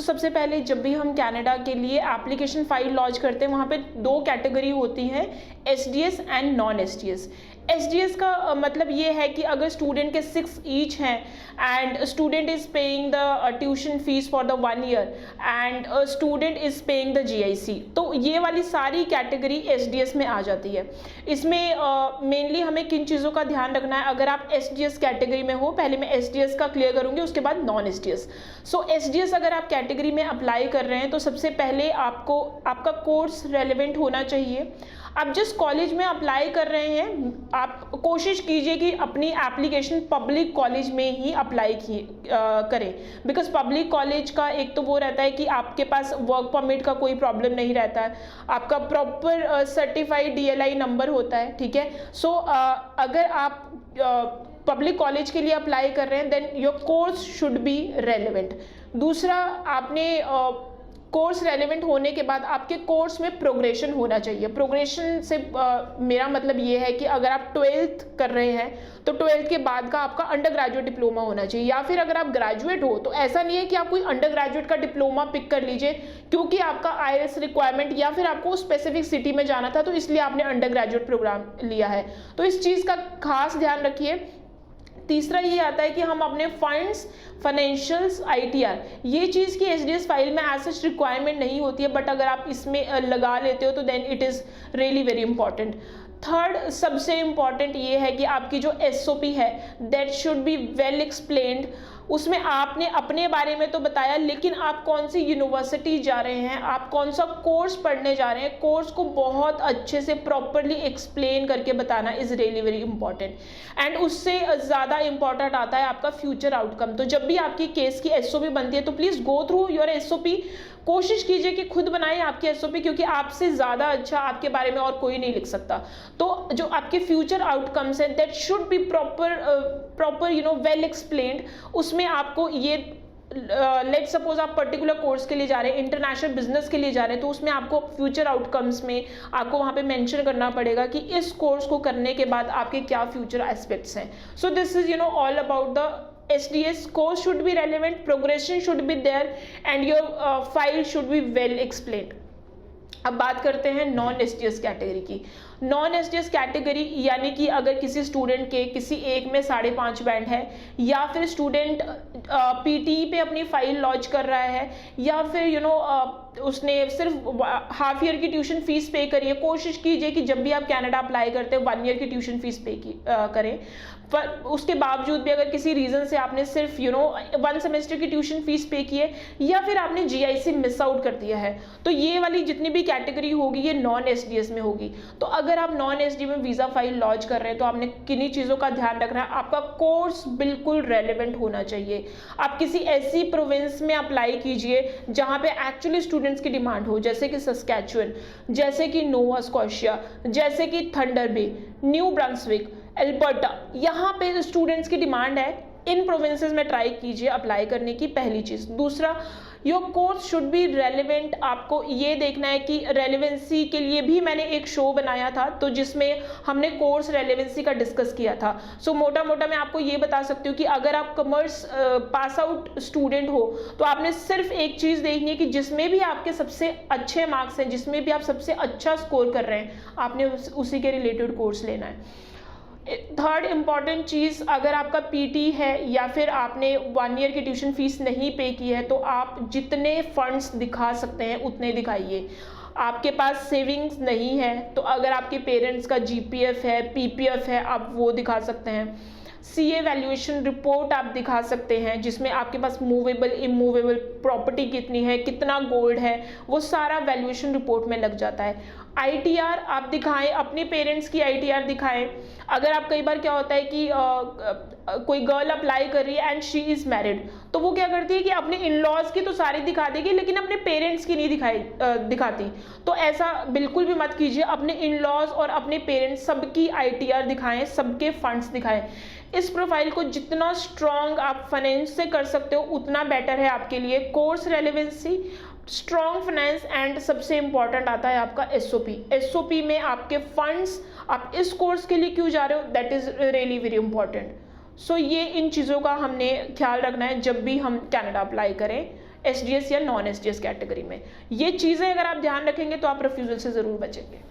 सबसे पहले जब भी हम कनाडा के लिए एप्लीकेशन फाइल लॉन्च करते हैं, वहाँ पे 2 कैटेगरी होती हैं, SDS and non SDS. SDS का मतलब ये है कि अगर स्टूडेंट के 6 ईच हैं and student is paying the tuition fees for the 1 year and student is paying the GIC, तो ये वाली सारी कैटेगरी एसडीएस में आ जाती है। इसमें मेनली हमें किन चीज़ों का ध्यान रखना है, अगर आप एसडीएस कैटेगरी में हो, पहले मैं एसडीएस का क्लियर करूंगी, उसके बाद नॉन एसडीएस। सो एसडीएस अगर आप कैटेगरी में अप्लाई कर रहे हैं तो सबसे पहले आपको आपका कोर्स रेलेवेंट होना चाहिए। आप जिस कॉलेज में अप्लाई कर रहे हैं, आप कोशिश कीजिए कि अपनी एप्लीकेशन पब्लिक कॉलेज में ही अप्लाई करें, बिकॉज पब्लिक कॉलेज का एक तो वो रहता है कि आपके पास वर्क परमिट का कोई प्रॉब्लम नहीं रहता है, आपका प्रॉपर सर्टिफाइड डीएलआई नंबर होता है, ठीक है। सो अगर आप पब्लिक कॉलेज के लिए अप्लाई कर रहे हैं then your course should be relevant. दूसरा, आपने कोर्स रेलेवेंट होने के बाद आपके कोर्स में प्रोग्रेशन होना चाहिए। प्रोग्रेशन से मेरा मतलब ये है कि अगर आप 12th कर रहे हैं तो 12th के बाद का आपका अंडर ग्रेजुएट डिप्लोमा होना चाहिए, या फिर अगर आप ग्रेजुएट हो तो ऐसा नहीं है कि आप कोई अंडर ग्रेजुएट का डिप्लोमा पिक कर लीजिए क्योंकि आपका आईएलटीएस रिक्वायरमेंट या फिर आपको स्पेसिफिक सिटी में जाना था तो इसलिए आपने अंडर ग्रेजुएट प्रोग्राम लिया है। तो इस चीज़ का खास ध्यान रखिए। तीसरा ये आता है कि हम अपने फंड्स, फाइनेंशियल्स, आईटीआर, ये चीज़ की एसडीएस फाइल में एज सच रिक्वायरमेंट नहीं होती है, बट अगर आप इसमें लगा लेते हो तो then it is really very important. Third सबसे इम्पॉर्टेंट ये है कि आपकी जो एसओपी है that should be well explained. उसमें आपने अपने बारे में तो बताया, लेकिन आप कौन सी यूनिवर्सिटी जा रहे हैं, आप कौन सा कोर्स पढ़ने जा रहे हैं, कोर्स को बहुत अच्छे से प्रॉपरली एक्सप्लेन करके बताना is really very important. And उससे ज़्यादा इंपॉर्टेंट आता है आपका फ्यूचर आउटकम। तो जब भी आपकी केस की एसओपी बनती है तो please go through your SOP, कोशिश कीजिए कि खुद बनाएं आपकी एसओपी, क्योंकि आपसे ज़्यादा अच्छा आपके बारे में और कोई नहीं लिख सकता। तो जो आपके फ्यूचर आउटकम्स हैं that should B proper you know well explained. उसमें आपको ये लेट सपोज आप पर्टिकुलर कोर्स के लिए जा रहे हैं, इंटरनेशनल बिजनेस के लिए जा रहे हैं, तो उसमें आपको फ्यूचर आउटकम्स में आपको वहाँ पे मेंशन करना पड़ेगा कि इस कोर्स को करने के बाद आपके क्या फ्यूचर एस्पेक्ट्स हैं। So this is all about the SDS course should be relevant, progression should be there and your file should be well explained। अब बात करते हैं नॉन एसडीएस कैटेगरी की। नॉन एसडीएस कैटेगरी यानी कि अगर किसी स्टूडेंट के किसी एक में 5.5 बैंड है, या फिर स्टूडेंट पीटी पे अपनी फाइल लॉन्च कर रहा है, या फिर उसने सिर्फ हाफ ईयर की ट्यूशन फीस पे करी है। कोशिश कीजिए कि जब भी आप कनाडा अप्लाई करते हैं 1 ईयर की ट्यूशन फीस पे करें, पर उसके बावजूद भी अगर किसी रीज़न से आपने सिर्फ 1 सेमेस्टर की ट्यूशन फीस पे की है, या फिर आपने जीआईसी मिस आउट कर दिया है, तो ये वाली जितनी भी कैटेगरी होगी ये नॉन एसडीएस में होगी। तो अगर आप नॉन एसडी में वीज़ा फाइल लॉन्च कर रहे हैं तो आपने किन्हीं चीज़ों का ध्यान रखना है। आपका कोर्स बिल्कुल रेलेवेंट होना चाहिए। आप किसी ऐसी प्रोविंस में अप्लाई कीजिए जहाँ पे एक्चुअली स्टूडेंट्स की डिमांड हो, जैसे कि सस्कैचुअन, जैसे कि नोवा स्कॉशिया, जैसे कि थंडर बे, न्यू ब्रंसविक, एल्बर्टा, यहाँ पे स्टूडेंट्स की डिमांड है। इन प्रोविंसेस में ट्राई कीजिए अप्लाई करने की, पहली चीज़। दूसरा, your course should be relevant. आपको ये देखना है कि रेलेवेंसी के लिए भी मैंने एक शो बनाया था तो जिसमें हमने कोर्स रेलेवेंसी का डिस्कस किया था। सो मोटा मोटा मैं आपको ये बता सकती हूँ कि अगर आप कॉमर्स पास आउट स्टूडेंट हो तो आपने सिर्फ एक चीज़ देखनी है कि जिसमें भी आपके सबसे अच्छे मार्क्स हैं, जिसमें भी आप सबसे अच्छा स्कोर कर रहे हैं, आपने उसी के रिलेटेड कोर्स लेना है। थर्ड इम्पॉर्टेंट चीज़, अगर आपका पीटी है या फिर आपने 1 ईयर की ट्यूशन फीस नहीं पे की है तो आप जितने फंड्स दिखा सकते हैं उतने दिखाइए। आपके पास सेविंग्स नहीं है तो अगर आपके पेरेंट्स का जीपीएफ है, पीपीएफ है, आप वो दिखा सकते हैं। सीए वैल्यूएशन रिपोर्ट आप दिखा सकते हैं जिसमें आपके पास मूवेबल इमूवेबल प्रॉपर्टी कितनी है, कितना गोल्ड है, वो सारा वैल्यूएशन रिपोर्ट में लग जाता है। आईटीआर आप दिखाएं, अपने पेरेंट्स की आईटीआर दिखाएं। अगर आप कई बार क्या होता है कि कोई गर्ल अप्लाई कर रही है एंड शी इज़ मैरिड, तो वो क्या करती है कि अपने इन लॉज की तो सारी दिखा देगी लेकिन अपने पेरेंट्स की नहीं दिखाती। तो ऐसा बिल्कुल भी मत कीजिए। अपने इन लॉज और अपने पेरेंट्स सबकी आईटीआर दिखाएं, सबके फंड्स दिखाएं। इस प्रोफाइल को जितना स्ट्रॉन्ग आप फाइनेंस से कर सकते हो उतना बेटर है आपके लिए। Course relevancy, strong finance and सबसे इंपॉर्टेंट आता है आपका एसओपी। एसओपी में आपके फंड्स, आप इस कोर्स के लिए क्यों जा रहे हो, that is really very important. So ये इन चीज़ों का हमने ख्याल रखना है जब भी हम कनाडा अप्लाई करें। एसडीएस या नॉन एसडीएस कैटेगरी में। ये चीज़ें अगर आप ध्यान रखेंगे तो आप रिफ्यूजल से ज़रूर बचेंगे।